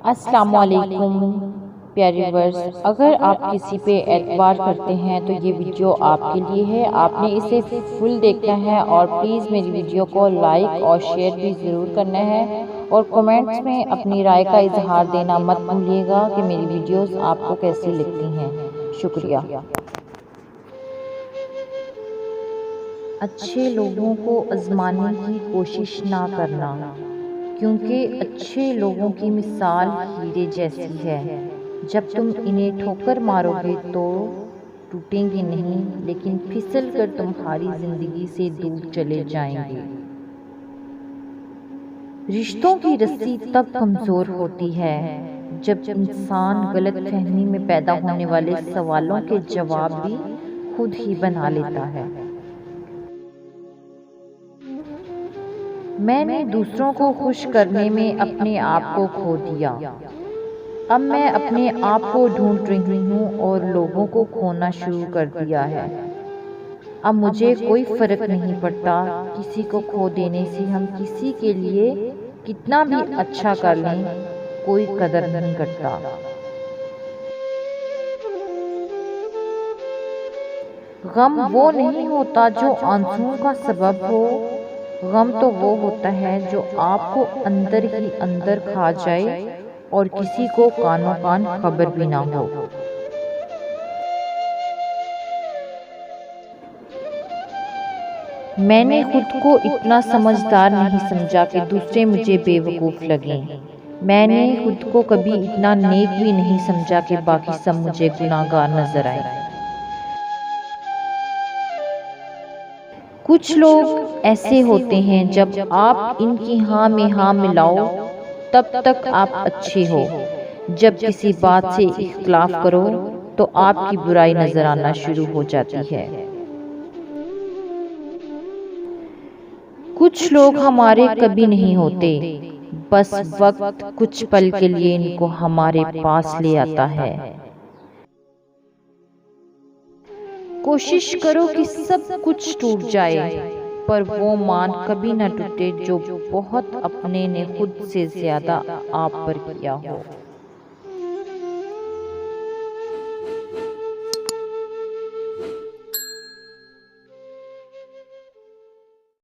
अस्सलामुअलैकुम प्यारे व्यूअर्स, अगर आप किसी पे एतबार करते हैं तो ये वीडियो आपके लिए है। आपने इसे फुल देखना है और प्लीज़ मेरी वीडियो को लाइक और शेयर भी ज़रूर करना है और कमेंट्स में अपनी राय का इजहार देना मत भूलिएगा कि मेरी वीडियोस आपको कैसी लगती हैं। शुक्रिया। अच्छे लोगों को आजमाने की कोशिश ना करना, क्योंकि अच्छे लोगों की मिसाल हीरे जैसी है। जब तुम इन्हें ठोकर मारोगे तो टूटेंगे नहीं, लेकिन फिसल कर तुम्हारी जिंदगी से दूर चले जाएंगे। रिश्तों की रस्सी तब कमजोर होती है जब इंसान गलत फहमी में पैदा होने वाले सवालों के जवाब भी खुद ही बना लेता है। मैंने दूसरों को खुश करने में अपने आप को खो दिया। अब मैं अपने आप को ढूंढ रही हूँ और लोगों को खोना शुरू कर दिया है। अब मुझे कोई फर्क नहीं पड़ता, किसी को खो देने से हम किसी के लिए कितना भी अच्छा कर लें, कोई कदर नहीं करता। गम वो नहीं होता जो आंसुओं का सबब हो, गम तो वो होता है जो आपको अंदर ही अंदर खा जाए और किसी को कानों कान खबर भी ना हो। मैंने खुद को इतना समझदार नहीं समझा कि दूसरे मुझे बेवकूफ़ लगें। मैंने खुद को कभी इतना नेक भी नहीं समझा कि बाकी सब मुझे गुनाहगार नजर आए। कुछ लोग ऐसे होते हैं, जब आप इनकी हाँ में हाँ मिलाओ तब तक आप अच्छे हो, जब किसी बात से इख्तिलाफ करो तो आपकी बुराई नजर आना शुरू हो जाती है। कुछ लोग हमारे कभी नहीं होते, बस वक्त कुछ पल के लिए इनको हमारे पास ले आता है। कोशिश करो कि सब कुछ टूट जाए, पर वो मान कभी न टूटे जो बहुत अपने ने खुद से ज्यादा आप पर किया हो।